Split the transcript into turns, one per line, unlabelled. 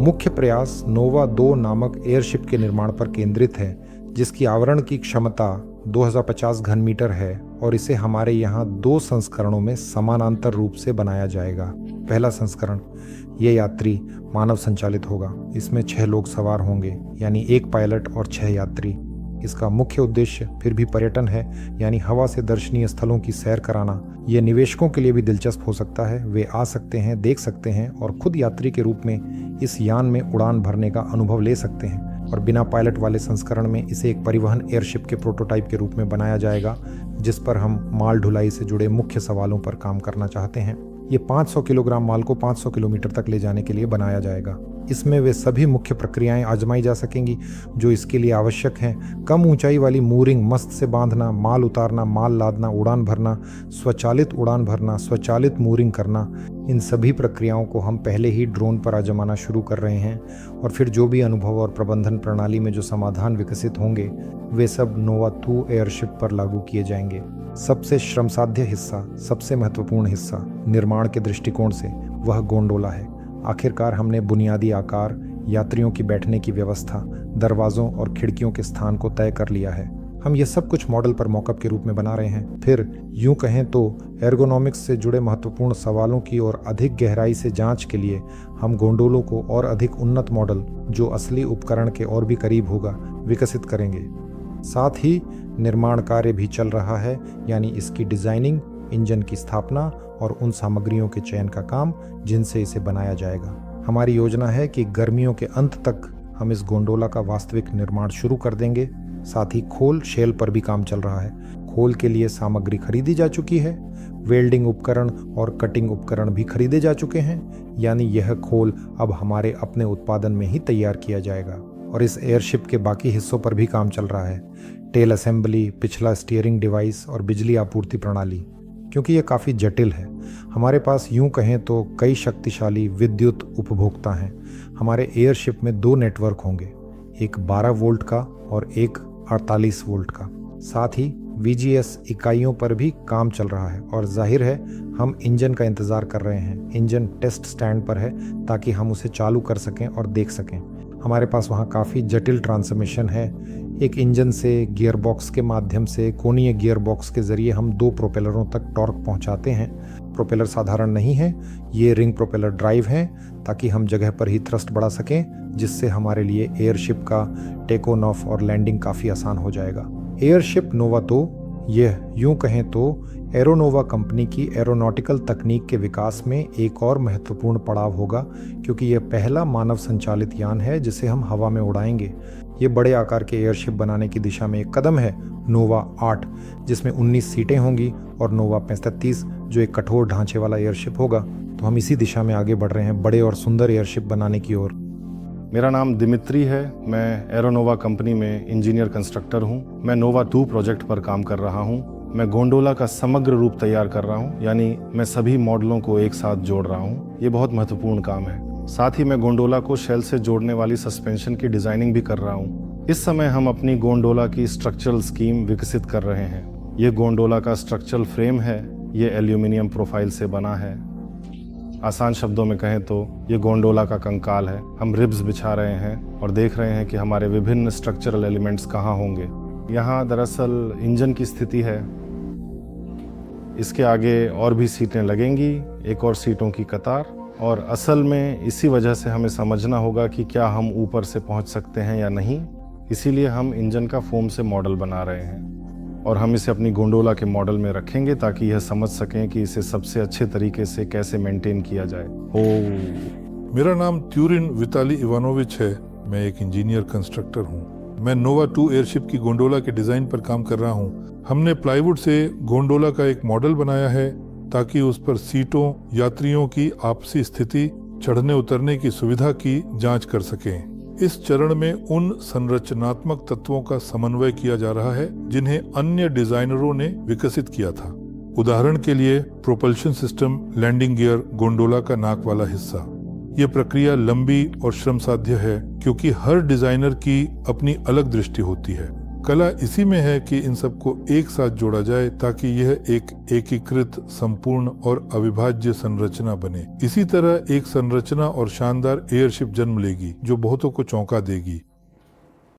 मुख्य प्रयास नोवा 2 नामक एयरशिप के निर्माण पर केंद्रित है, जिसकी आवरण की क्षमता 2050 घन मीटर है और इसे हमारे यहाँ 2 संस्करणों में समानांतर रूप से बनाया जाएगा। पहला संस्करण, ये यात्री मानव संचालित होगा। इसमें 6 लोग सवार होंगे, यानी 1 पायलट और 6 यात्री। इसका मुख्य उद्देश्य फिर भी पर्यटन है, यानी हवा से दर्शनीय स्थलों की सैर कराना। ये निवेशकों के लिए भी दिलचस्प हो सकता है। वे आ सकते हैं, देख सकते हैं और खुद यात्री के रूप में इस यान में उड़ान भरने का अनुभव ले सकते हैं। और बिना पायलट वाले संस्करण में इसे एक परिवहन एयरशिप के प्रोटोटाइप के रूप में बनाया जाएगा, जिस पर हम माल ढुलाई से जुड़े मुख्य सवालों पर काम करना चाहते हैं। ये 500 किलोग्राम माल को 500 किलोमीटर तक ले जाने के लिए बनाया जाएगा। इसमें वे सभी मुख्य प्रक्रियाएं आजमाई जा सकेंगी जो इसके लिए आवश्यक हैं। कम ऊंचाई वाली मूरिंग, मस्त से बांधना, माल उतारना, माल लादना, उड़ान भरना, स्वचालित उड़ान भरना, स्वचालित मूरिंग करना, इन सभी प्रक्रियाओं को हम पहले ही ड्रोन पर आजमाना शुरू कर रहे हैं। और फिर जो भी अनुभव और प्रबंधन प्रणाली में जो समाधान विकसित होंगे, वे सब नोवा 2 एयरशिप पर लागू किए जाएंगे। सबसे श्रमसाध्य हिस्सा, सबसे महत्वपूर्ण हिस्सा निर्माण के दृष्टिकोण से वह गोंडोला है। आखिरकार हमने बुनियादी आकार, यात्रियों की बैठने की व्यवस्था, दरवाज़ों और खिड़कियों के स्थान को तय कर लिया है। हम ये सब कुछ मॉडल पर मॉकअप के रूप में बना रहे हैं। फिर यूं कहें तो एर्गोनॉमिक्स से जुड़े महत्वपूर्ण सवालों की और अधिक गहराई से जांच के लिए हम गोंडोलों को और अधिक उन्नत मॉडल, जो असली उपकरण के और भी करीब होगा, विकसित करेंगे। साथ ही निर्माण कार्य भी चल रहा है, यानी इसकी डिजाइनिंग, इंजन की स्थापना और उन सामग्रियों के चयन का काम जिनसे इसे बनाया जाएगा। हमारी योजना है कि गर्मियों के अंत तक हम इस गोंडोला का वास्तविक निर्माण शुरू कर देंगे। साथ ही खोल शेल पर भी काम चल रहा है। खोल के लिए सामग्री खरीदी जा चुकी है। वेल्डिंग उपकरण और कटिंग उपकरण भी खरीदे जा चुके हैं, यानी यह खोल अब हमारे अपने उत्पादन में ही तैयार किया जाएगा। और इस एयरशिप के बाकी हिस्सों पर भी काम चल रहा है। टेल असेंबली, पिछला स्टीयरिंग डिवाइस और बिजली आपूर्ति प्रणाली, क्योंकि ये काफ़ी जटिल है। हमारे पास यूं कहें तो कई शक्तिशाली विद्युत उपभोक्ता हैं। हमारे एयरशिप में 2 नेटवर्क होंगे, एक 12 वोल्ट का और एक 48 वोल्ट का। साथ ही VGS इकाइयों पर भी काम चल रहा है। और जाहिर है हम इंजन का इंतज़ार कर रहे हैं। इंजन टेस्ट स्टैंड पर है ताकि हम उसे चालू कर सकें और देख सकें। हमारे पास वहाँ काफ़ी जटिल ट्रांसमिशन है। एक इंजन से गियर बॉक्स के माध्यम से कोणीय गियर बॉक्स के ज़रिए हम 2 प्रोपेलरों तक टॉर्क पहुँचाते हैं। प्रोपेलर साधारण नहीं है, ये रिंग प्रोपेलर ड्राइव हैं, ताकि हम जगह पर ही थ्रस्ट बढ़ा सकें, जिससे हमारे लिए एयरशिप का टेक ऑन ऑफ और लैंडिंग काफ़ी आसान हो जाएगा। एयरशिप नोवा 2 यह यूं कहें तो एरोनोवा कंपनी की एरोनॉटिकल तकनीक के विकास में एक और महत्वपूर्ण पड़ाव होगा, क्योंकि यह पहला मानव संचालित यान है जिसे हम हवा में उड़ाएंगे। ये बड़े आकार के एयरशिप बनाने की दिशा में एक कदम है। नोवा 8 जिसमें 19 सीटें होंगी और नोवा 35 जो एक कठोर ढांचे वाला एयरशिप होगा। तो हम इसी दिशा में आगे बढ़ रहे हैं, बड़े और सुंदर एयरशिप बनाने की ओर।
मेरा नाम दिमित्री है। मैं एरोनोवा कंपनी में इंजीनियर कंस्ट्रक्टर हूँ। मैं नोवा 2 प्रोजेक्ट पर काम कर रहा हूँ। मैं गोंडोला का समग्र रूप तैयार कर रहा हूँ, यानी मैं सभी मॉडलों को एक साथ जोड़ रहा हूँ। ये बहुत महत्वपूर्ण काम है। साथ ही मैं गोंडोला को शेल से जोड़ने वाली सस्पेंशन की डिजाइनिंग भी कर रहा हूँ। इस समय हम अपनी गोंडोला की स्ट्रक्चरल स्कीम विकसित कर रहे हैं। ये गोंडोला का स्ट्रक्चरल फ्रेम है। ये एल्यूमिनियम प्रोफाइल से बना है। आसान शब्दों में कहें तो ये गोंडोला का कंकाल है। हम रिब्स बिछा रहे हैं और देख रहे हैं कि हमारे विभिन्न स्ट्रक्चरल एलिमेंट्स कहाँ होंगे। यहाँ दरअसल इंजन की स्थिति है। इसके आगे और भी सीटें लगेंगी, एक और सीटों की कतार। और असल में इसी वजह से हमें समझना होगा कि क्या हम ऊपर से पहुंच सकते हैं या नहीं। इसीलिए हम इंजन का फोम से मॉडल बना रहे हैं और हम इसे अपनी गोंडोला के मॉडल में रखेंगे ताकि यह समझ सकें कि इसे सबसे अच्छे तरीके से कैसे मेंटेन किया जाए।
मेरा नाम त्यूरिन विताली इवानोविच है। मैं एक इंजीनियर कंस्ट्रक्टर हूँ। मैं नोवा 2 एयरशिप की गोंडोला के डिजाइन पर काम कर रहा हूँ। हमने प्लाईवुड से गोंडोला का एक मॉडल बनाया है ताकि उस पर सीटों, यात्रियों की आपसी स्थिति, चढ़ने उतरने की सुविधा की जांच कर सकें। इस चरण में उन संरचनात्मक तत्वों का समन्वय किया जा रहा है जिन्हें अन्य डिजाइनरों ने विकसित किया था। उदाहरण के लिए propulsion system, landing gear, gondola का नाक वाला हिस्सा। ये प्रक्रिया लंबी और श्रमसाध्य है क्योंकि हर डिजाइनर की अपनी अलग दृष्टि होती है। कला इसी में है कि इन सबको एक साथ जोड़ा जाए ताकि यह एक एकीकृत, संपूर्ण और अविभाज्य संरचना बने। इसी तरह एक संरचना और शानदार एयरशिप जन्म लेगी जो बहुतों को चौंका देगी।